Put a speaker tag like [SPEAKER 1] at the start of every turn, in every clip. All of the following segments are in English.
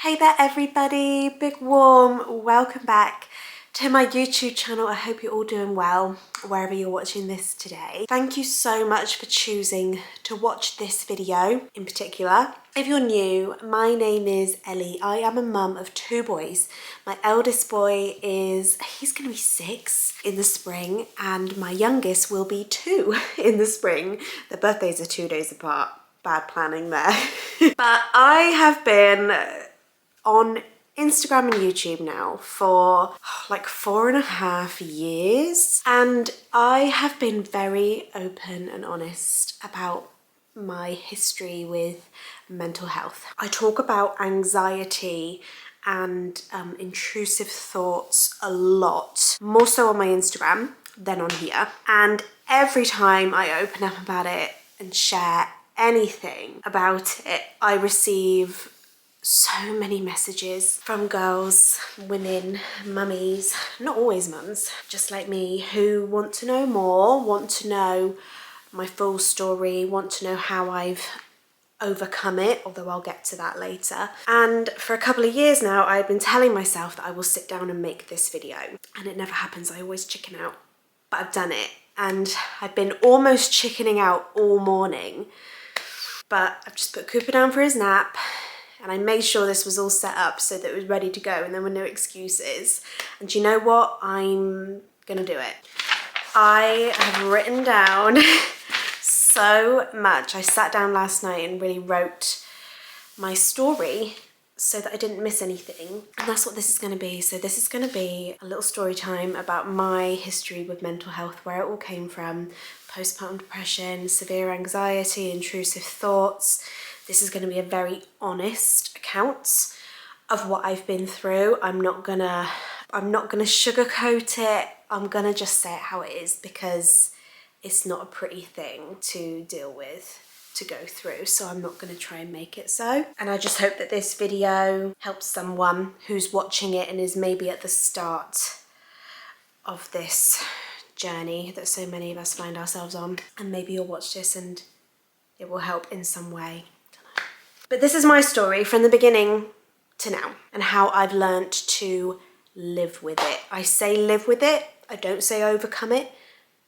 [SPEAKER 1] Hey there everybody, big warm welcome back to my YouTube channel. I hope you're all doing well wherever you're watching this today. Thank you so much for choosing to watch this video in particular. If you're new, my name is Ellie. I am a mum of two boys. My eldest boy he's gonna be 6 in the spring and my youngest will be 2 in the spring. Their birthdays are 2 days apart. Bad planning there. But I have been on Instagram and YouTube now for like 4.5 years, and I have been very open and honest about my history with mental health. I talk about anxiety and intrusive thoughts a lot, more so on my Instagram than on here, and every time I open up about it and share anything about it, I receive so many messages from girls, women, mummies, not always mums, just like me, who want to know more, want to know my full story, want to know how I've overcome it, although I'll get to that later. And for a couple of years now, I've been telling myself that I will sit down and make this video, and it never happens. I always chicken out, but I've done it, and I've been almost chickening out all morning, but I've just put Cooper down for his nap. And I made sure this was all set up so that it was ready to go and there were no excuses. And you know what? I'm gonna do it. I have written down so much. I sat down last night and really wrote my story so that I didn't miss anything. And that's what this is gonna be. So this is gonna be a little story time about my history with mental health, where it all came from, postpartum depression, severe anxiety, intrusive thoughts. This is going to be a very honest account of what I've been through. I'm not gonna sugarcoat it. I'm gonna just say it how it is, because it's not a pretty thing to deal with, to go through. So I'm not gonna try and make it so. And I just hope that this video helps someone who's watching it and is maybe at the start of this journey that so many of us find ourselves on. And maybe you'll watch this and it will help in some way. But this is my story from the beginning to now, and how I've learnt to live with it. I say live with it, I don't say overcome it,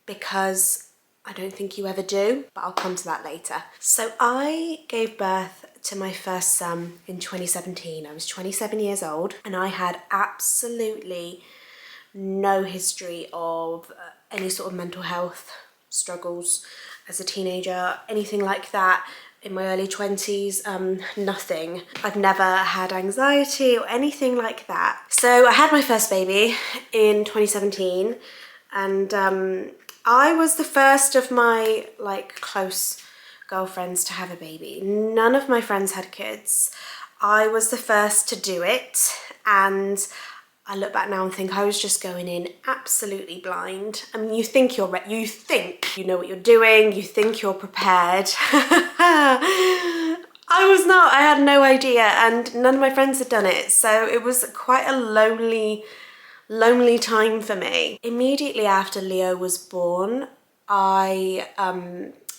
[SPEAKER 1] because I don't think you ever do, but I'll come to that later. So I gave birth to my first son in 2017. I was 27 years old, and I had absolutely no history of any sort of mental health struggles as a teenager, anything like that. In my early 20s, nothing. I've never had anxiety or anything like that. So I had my first baby in 2017, and I was the first of my close girlfriends to have a baby. None of my friends had kids. I was the first to do it, and I look back now and think I was just going in absolutely blind. I mean, you think you know what you're doing, you think you're prepared. I was not. I had no idea, and none of my friends had done it. So it was quite a lonely time for me. Immediately after Leo was born, I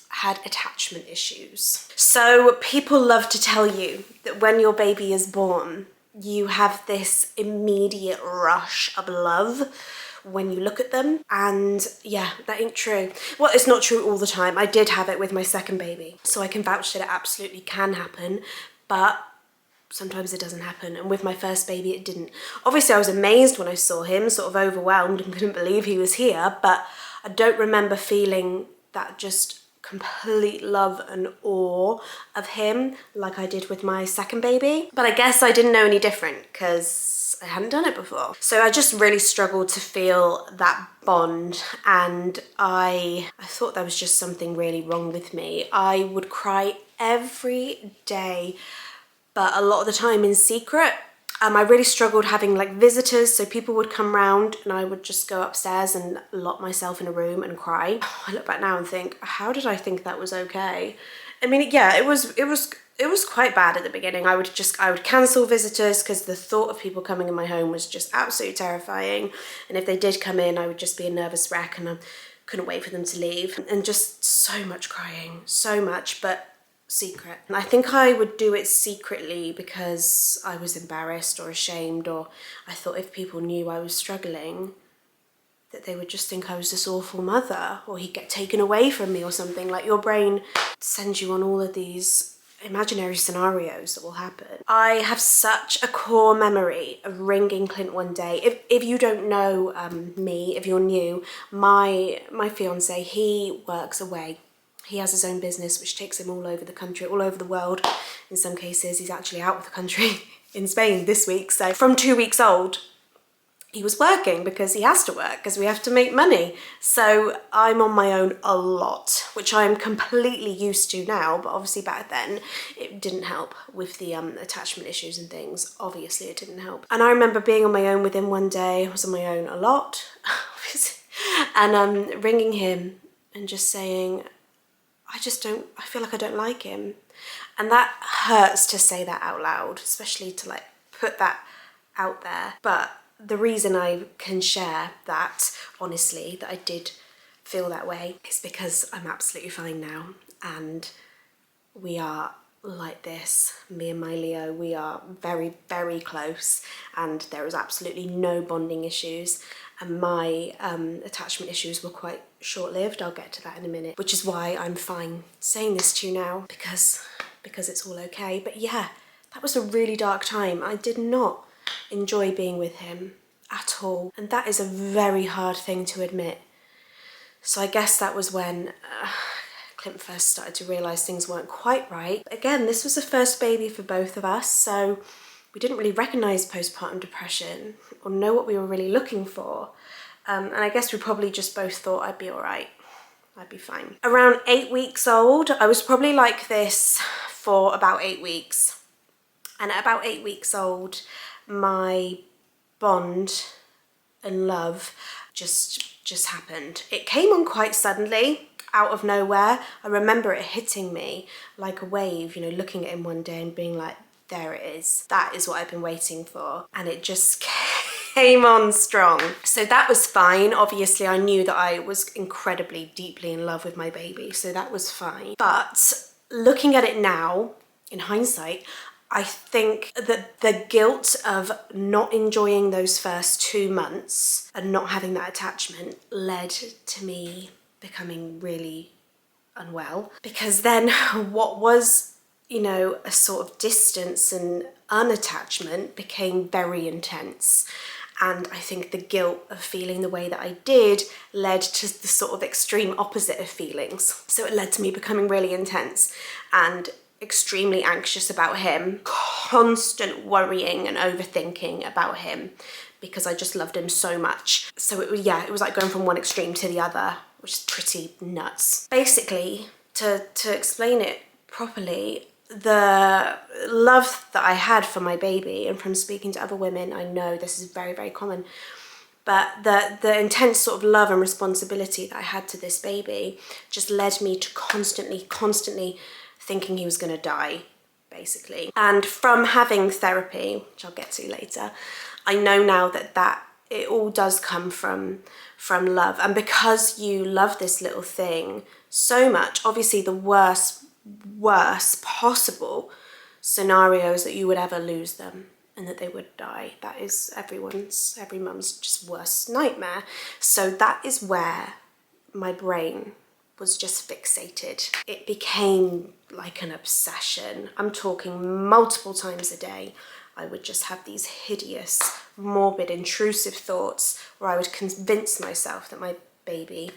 [SPEAKER 1] had attachment issues. So people love to tell you that when your baby is born, you have this immediate rush of love when you look at them. And yeah, that ain't true. Well, it's not true all the time. I did have it with my second baby, so I can vouch that it absolutely can happen, but sometimes it doesn't happen. And with my first baby, it didn't. Obviously, I was amazed when I saw him, sort of overwhelmed and couldn't believe he was here, but I don't remember feeling that just complete love and awe of him like I did with my second baby. But I guess I didn't know any different because I hadn't done it before. So I just really struggled to feel that bond, and I thought there was just something really wrong with me. I would cry every day, but a lot of the time in secret. I really struggled having visitors, so people would come round and I would just go upstairs and lock myself in a room and cry. I look back now and think, how did I think that was okay? I mean, yeah, it was quite bad at the beginning. I would cancel visitors because the thought of people coming in my home was just absolutely terrifying. And if they did come in, I would just be a nervous wreck and I couldn't wait for them to leave. And just so much crying, so much. But secret. And I think I would do it secretly because I was embarrassed or ashamed, or I thought if people knew I was struggling, that they would just think I was this awful mother, or he'd get taken away from me or something. Like, your brain sends you on all of these imaginary scenarios that will happen. I have such a core memory of ringing Clint one day. If you don't know me, if you're new, my fiance, he works away. He has his own business which takes him all over the country, all over the world. In some cases, he's actually out of the country in Spain this week. So from 2 weeks old, he was working because he has to work, because we have to make money. So I'm on my own a lot, which I'm completely used to now, but obviously back then it didn't help with the attachment issues and things. Obviously it didn't help. And I remember being on my own with him one day. I was on my own a lot, obviously, and ringing him and just saying, I feel like I don't like him. And that hurts to say that out loud, especially to like put that out there. But the reason I can share that, honestly, that I did feel that way, is because I'm absolutely fine now. And we are like this, me and my Leo, we are very, very close, and there is absolutely no bonding issues. And my attachment issues were quite short-lived. I'll get to that in a minute, which is why I'm fine saying this to you now, because it's all okay. But yeah, that was a really dark time. I did not enjoy being with him at all, and that is a very hard thing to admit. So I guess that was when Clint first started to realise things weren't quite right. Again, this was the first baby for both of us, so we didn't really recognise postpartum depression or know what we were really looking for. And I guess we probably just both thought I'd be all right. I'd be fine. Around 8 weeks old, I was probably like this for about 8 weeks. And at about 8 weeks old, my bond and love just happened. It came on quite suddenly, out of nowhere. I remember it hitting me like a wave, you know, looking at him one day and being like, there it is. That is what I've been waiting for. And it just came on strong. So that was fine. Obviously, I knew that I was incredibly deeply in love with my baby, so that was fine. But looking at it now, in hindsight, I think that the guilt of not enjoying those first 2 months and not having that attachment led to me becoming really unwell. Because then what was, you know, a sort of distance and unattachment became very intense. And I think the guilt of feeling the way that I did led to the sort of extreme opposite of feelings. So it led to me becoming really intense and extremely anxious about him, constant worrying and overthinking about him, because I just loved him so much. So it was like going from one extreme to the other, which is pretty nuts. Basically, to explain it properly, the love that I had for my baby, and from speaking to other women, I know this is very, very common, but the intense sort of love and responsibility that I had to this baby just led me to constantly thinking he was going to die, basically. And from having therapy, which I'll get to later, I know now that it all does come from love. And because you love this little thing so much, obviously the worst possible scenarios that you would ever lose them and that they would die. That is every mum's just worst nightmare. So that is where my brain was just fixated. It became like an obsession. I'm talking multiple times a day. I would just have these hideous, morbid, intrusive thoughts where I would convince myself that my baby,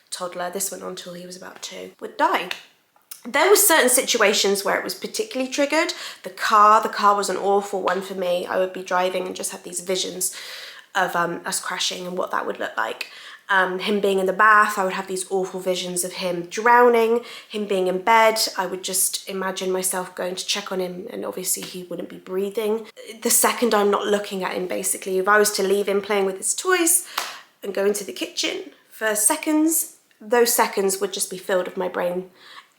[SPEAKER 1] toddler, this went on till he was about 2, would die. There were certain situations where it was particularly triggered. The car was an awful one for me. I would be driving and just have these visions of us crashing and what that would look like. Him being in the bath, I would have these awful visions of him drowning. Him being in bed, I would just imagine myself going to check on him, and obviously he wouldn't be breathing. The second I'm not looking at him, basically, if I was to leave him playing with his toys and go into the kitchen for seconds, those seconds would just be filled with my brain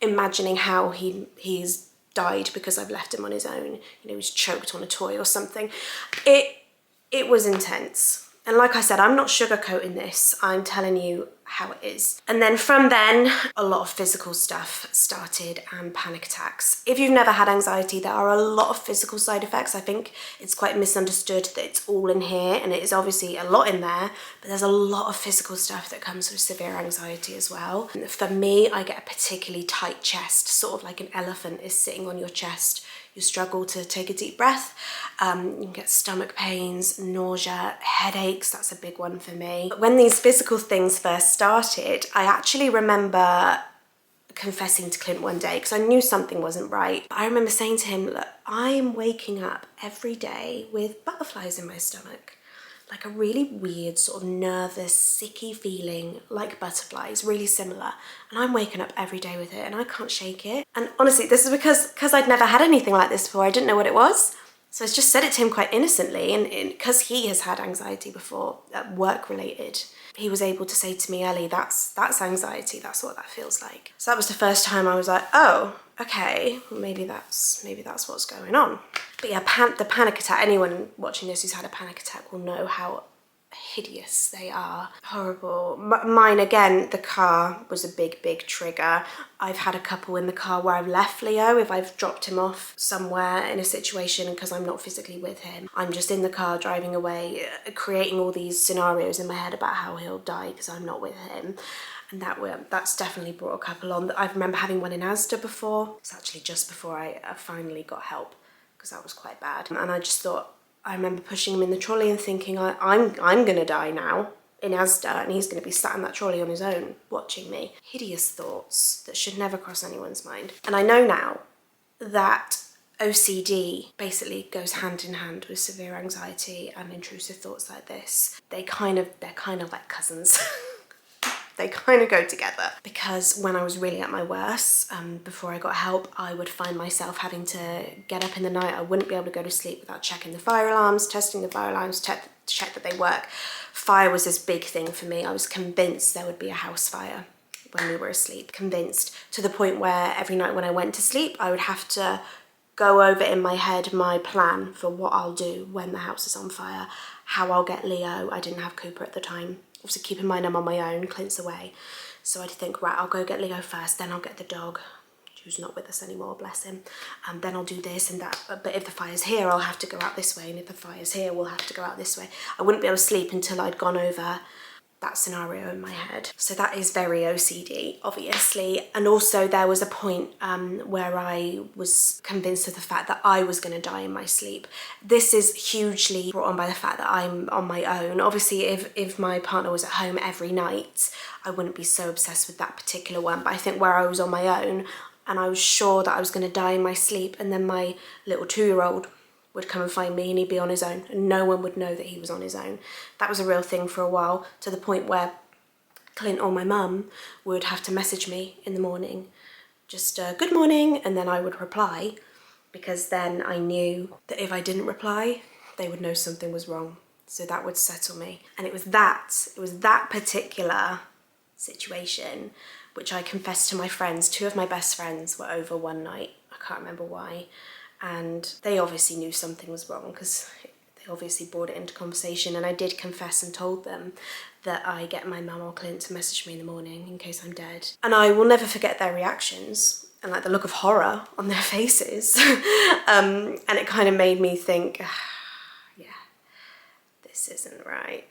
[SPEAKER 1] imagining how he's died because I've left him on his own. You know, he's choked on a toy or something. It was intense. And like I said, I'm not sugarcoating this. I'm telling you how it is. And then from then, a lot of physical stuff started and panic attacks. If you've never had anxiety, there are a lot of physical side effects. I think it's quite misunderstood that it's all in here, and it is obviously a lot in there, but there's a lot of physical stuff that comes with severe anxiety as well. And for me, I get a particularly tight chest, sort of like an elephant is sitting on your chest. You struggle to take a deep breath. You can get stomach pains, nausea, headaches. That's a big one for me. But when these physical things first started, I actually remember confessing to Clint one day because I knew something wasn't right. I remember saying to him, look, I'm waking up every day with butterflies in my stomach. Like a really weird sort of nervous, sicky feeling like butterflies, really similar. And I'm waking up every day with it and I can't shake it. And honestly, this is because I'd never had anything like this before. I didn't know what it was. So I just said it to him quite innocently, and because he has had anxiety before, work related, he was able to say to me, Ellie, that's anxiety, that's what that feels like. So that was the first time I was like, oh, okay, maybe that's what's going on. But yeah, the panic attack, anyone watching this who's had a panic attack will know how hideous they are. Horrible. Mine, again, the car was a big trigger. I've had a couple in the car where I've left Leo if I've dropped him off somewhere in a situation because I'm not physically with him. I'm just in the car driving away, creating all these scenarios in my head about how he'll die because I'm not with him. And that's definitely brought a couple on. I remember having one in Asda before. It's actually just before I finally got help because that was quite bad. And I just thought, I remember pushing him in the trolley and thinking, I'm gonna die now in Asda, and he's gonna be sat in that trolley on his own watching me. Hideous thoughts that should never cross anyone's mind. And I know now that OCD basically goes hand in hand with severe anxiety and intrusive thoughts like this. They're kind of like cousins. They kind of go together, because when I was really at my worst, before I got help, I would find myself having to get up in the night. I wouldn't be able to go to sleep without checking the fire alarms, testing the fire alarms, check that they work. Fire was this big thing for me. I was convinced there would be a house fire when we were asleep, convinced, to the point where every night when I went to sleep, I would have to go over in my head my plan for what I'll do when the house is on fire, how I'll get Leo. I didn't have Cooper at the time. Obviously, keep in mind I'm on my own, Clint's away. So I'd think, right, I'll go get Leo first, then I'll get the dog, who's not with us anymore, bless him. And then I'll do this and that. But if the fire's here, I'll have to go out this way. And if the fire's here, we'll have to go out this way. I wouldn't be able to sleep until I'd gone over that scenario in my head. So that is very OCD, obviously. And also there was a point where I was convinced of the fact that I was going to die in my sleep. This is hugely brought on by the fact that I'm on my own. Obviously, if my partner was at home every night, I wouldn't be so obsessed with that particular one. But I think where I was on my own and I was sure that I was going to die in my sleep, and then my little 2-year-old would come and find me and he'd be on his own and no one would know that he was on his own. That was a real thing for a while, to the point where Clint or my mum would have to message me in the morning, just good morning, and then I would reply, because then I knew that if I didn't reply, they would know something was wrong. So that would settle me. And it was that particular situation which I confessed to my friends. 2 of my best friends were over one night. I can't remember why. And they obviously knew something was wrong because they obviously brought it into conversation, and I did confess and told them that I get my mum or Clint to message me in the morning in case I'm dead. And I will never forget their reactions and like the look of horror on their faces. And it kind of made me think, yeah, this isn't right.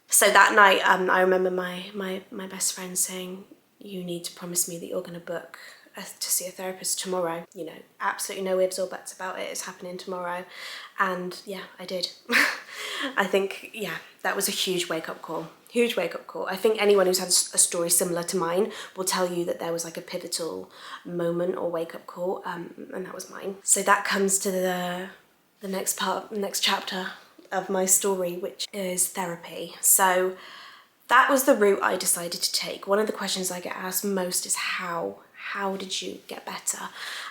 [SPEAKER 1] So that night, I remember my best friend saying, you need to promise me that you're going to book to see a therapist tomorrow. You know, absolutely no ifs or buts about it. It's happening tomorrow. And yeah, I did. I think, yeah, that was a huge wake-up call. Huge wake-up call. I think anyone who's had a story similar to mine will tell you that there was like a pivotal moment or wake-up call, and that was mine. So that comes to the next chapter of my story, which is therapy. So that was the route I decided to take. One of the questions I get asked most is how did you get better?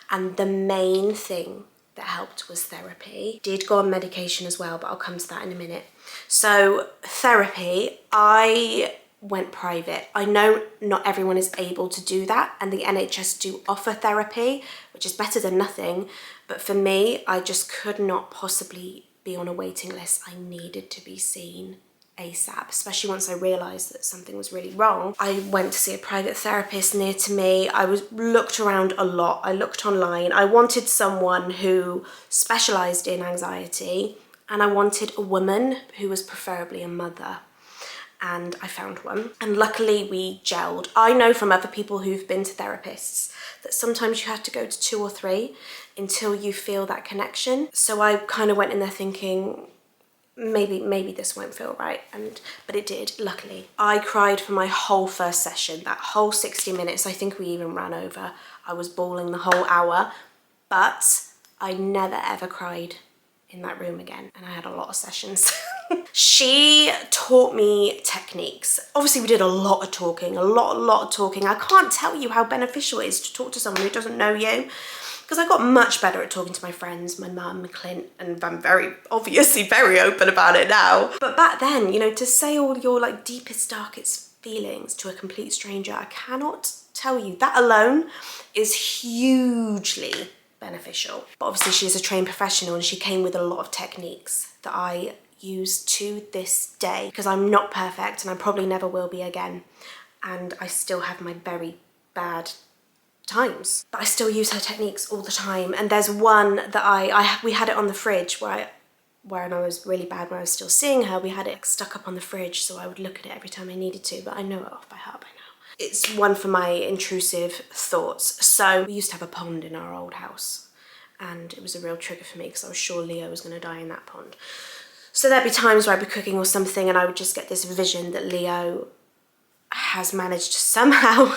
[SPEAKER 1] And the main thing that helped was therapy. Did go on medication as well, but I'll come to that in a minute. So therapy, I went private. I know not everyone is able to do that, and the NHS do offer therapy, which is better than nothing. But for me, I just could not possibly be on a waiting list. I needed to be seen ASAP, especially once I realised that something was really wrong. I went to see a private therapist near to me. I looked around a lot. I looked online. I wanted someone who specialised in anxiety, and I wanted a woman who was preferably a mother. And I found one, and luckily we gelled. I know from other people who've been to therapists that sometimes you have to go to 2 or 3 until you feel that connection. So I kind of went in there thinking, maybe this won't feel right, but it did, luckily. I cried for my whole first session, that whole 60 minutes. I think we even ran over. I was bawling the whole hour, but I never ever cried in that room again, and I had a lot of sessions. She taught me techniques. Obviously we did a lot of talking, a lot of talking. I can't tell you how beneficial it is to talk to someone who doesn't know you, because I got much better at talking to my friends, my mum, Clint, and I'm obviously very open about it now. But back then, you know, to say all your like deepest, darkest feelings to a complete stranger, I cannot tell you, that alone is hugely beneficial. But obviously she is a trained professional, and she came with a lot of techniques that I use to this day, because I'm not perfect and I probably never will be again. And I still have my very bad times, but I still use her techniques all the time. And there's one that we had it on the fridge where I was really bad when I was still seeing her. We had it stuck up on the fridge, so I would look at it every time I needed to, but I know it off by heart by now. It's one for my intrusive thoughts. So we used to have a pond in our old house, and it was a real trigger for me because I was sure Leo was going to die in that pond. So there'd be times where I'd be cooking or something, and I would just get this vision that Leo has managed to somehow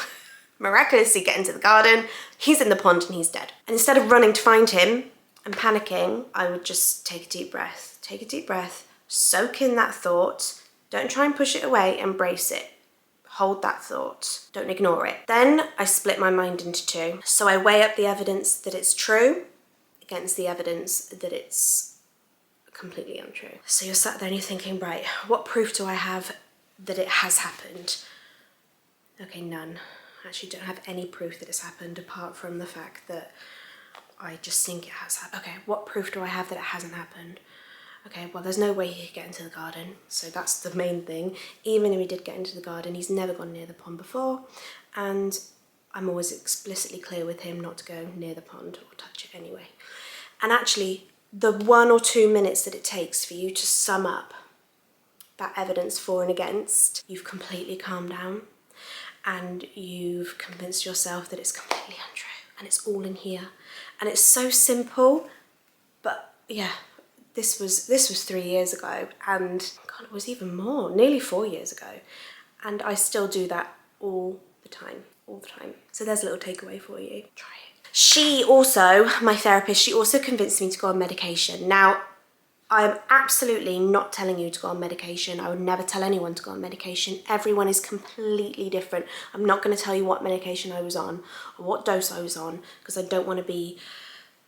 [SPEAKER 1] miraculously get into the garden, he's in the pond and he's dead. And instead of running to find him and panicking, I would just take a deep breath, soak in that thought, don't try and push it away, embrace it. Hold that thought, don't ignore it. Then I split my mind into 2. So I weigh up the evidence that it's true against the evidence that it's completely untrue. So you're sat there and you're thinking, right, what proof do I have that it has happened? Okay, none. I actually don't have any proof that it's happened apart from the fact that I just think it has happened. Okay, what proof do I have that it hasn't happened? Okay, well, there's no way he could get into the garden, so that's the main thing. Even if he did get into the garden, he's never gone near the pond before, and I'm always explicitly clear with him not to go near the pond or touch it anyway. And actually, the 1 or 2 minutes that it takes for you to sum up that evidence for and against, you've completely calmed down. And you've convinced yourself that it's completely untrue and it's all in here. And it's so simple, but yeah, this was 3 years ago, and God, it was even more, nearly 4 years ago. And I still do that all the time. So there's a little takeaway for you, try it. She also, my therapist, she also convinced me to go on medication. Now, I'm absolutely not telling you to go on medication. I would never tell anyone to go on medication. Everyone is completely different. I'm not going to tell you what medication I was on or what dose I was on, because I don't want to be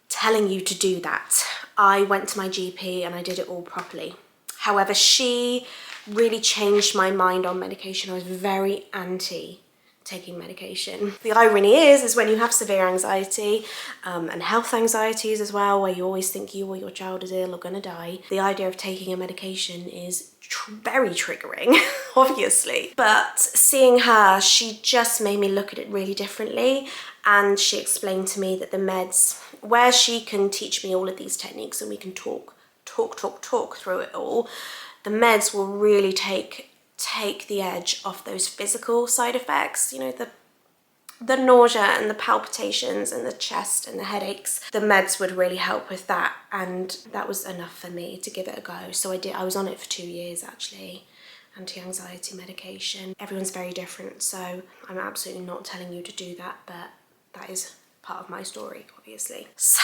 [SPEAKER 1] telling you to do that. I went to my GP and I did it all properly. However, she really changed my mind on medication. I was very anti taking medication. The irony is when you have severe anxiety and health anxieties as well, where you always think you or your child is ill or gonna die, the idea of taking a medication is very triggering, obviously. But seeing her, she just made me look at it really differently, and she explained to me that the meds, where she can teach me all of these techniques and we can talk through it all, the meds will really take the edge off those physical side effects, you know, the nausea and the palpitations and the chest and the headaches. The meds would really help with that, and that was enough for me to give it a go. So I was on it for 2 years actually, anti-anxiety medication. Everyone's very different, so I'm absolutely not telling you to do that, but that is part of my story, obviously. So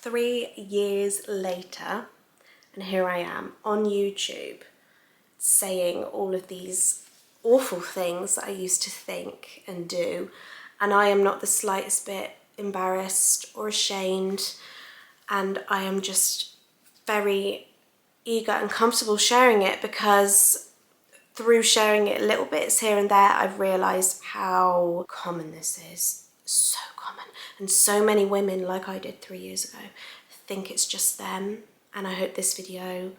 [SPEAKER 1] 3 years later, and here I am on YouTube saying all of these awful things that I used to think and do, and I am not the slightest bit embarrassed or ashamed, and I am just very eager and comfortable sharing it, because through sharing it little bits here and there, I've realised how common this is. So common. And so many women, like I did 3 years ago, think it's just them. And I hope this video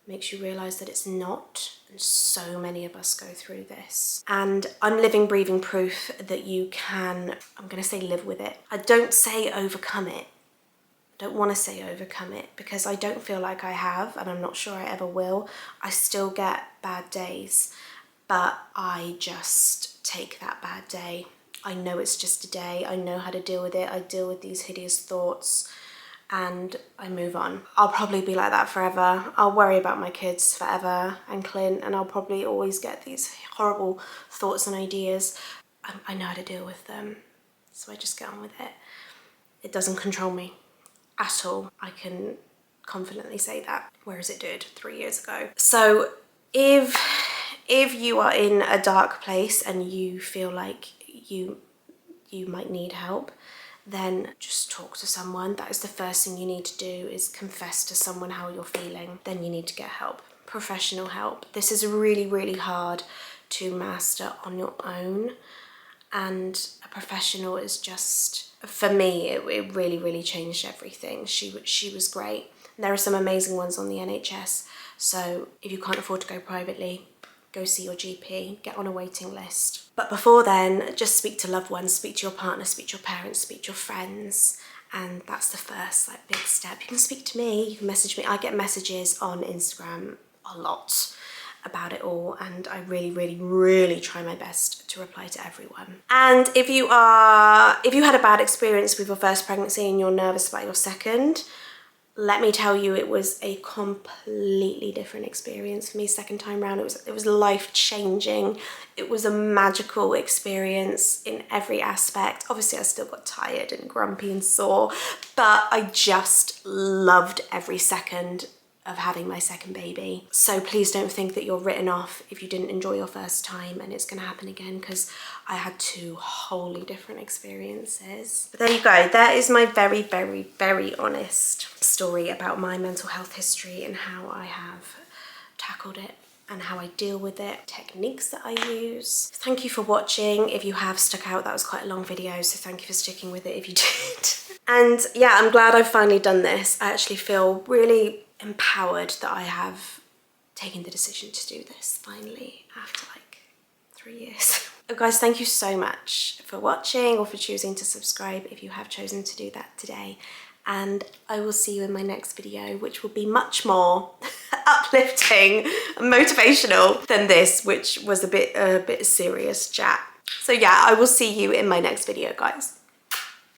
[SPEAKER 1] makes you realise that it's not. And so many of us go through this. And I'm living, breathing proof that you can, I'm going to say live with it. I don't say overcome it. I don't want to say overcome it because I don't feel like I have, and I'm not sure I ever will. I still get bad days, but I just take that bad day. I know it's just a day. I know how to deal with it. I deal with these hideous thoughts and I move on. I'll probably be like that forever. I'll worry about my kids forever and Clint, and I'll probably always get these horrible thoughts and ideas. I know how to deal with them, so I just get on with it. It doesn't control me at all. I can confidently say that, whereas it did 3 years ago. So if you are in a dark place and you feel like you might need help, then just talk to someone. That is the first thing you need to do, is confess to someone how you're feeling. Then you need to get help, professional help. This is really, really hard to master on your own, and a professional is just, for me, it really, really changed everything. She was great. There are some amazing ones on the NHS, so if you can't afford to go privately, go see your GP, get on a waiting list. But before then, just speak to loved ones, speak to your partner, speak to your parents, speak to your friends, and that's the first big step. You can speak to me, you can message me. I get messages on Instagram a lot about it all, and I really, really, really try my best to reply to everyone. And if you had a bad experience with your first pregnancy and you're nervous about your second, let me tell you, it was a completely different experience for me second time round. It was life-changing. It was a magical experience in every aspect. Obviously, I still got tired and grumpy and sore, but I just loved every second of having my second baby. So please don't think that you're written off if you didn't enjoy your first time and it's gonna happen again, because I had two wholly different experiences. But there you go. That is my very, very, very honest story about my mental health history and how I have tackled it and how I deal with it, techniques that I use. Thank you for watching. If you have stuck out, that was quite a long video, so thank you for sticking with it if you did. And yeah, I'm glad I've finally done this. I actually feel really empowered that I have taken the decision to do this finally after 3 years. Guys, thank you so much for watching or for choosing to subscribe if you have chosen to do that today. And I will see you in my next video, which will be much more uplifting and motivational than this, which was a bit serious chat. So yeah, I will see you in my next video, guys.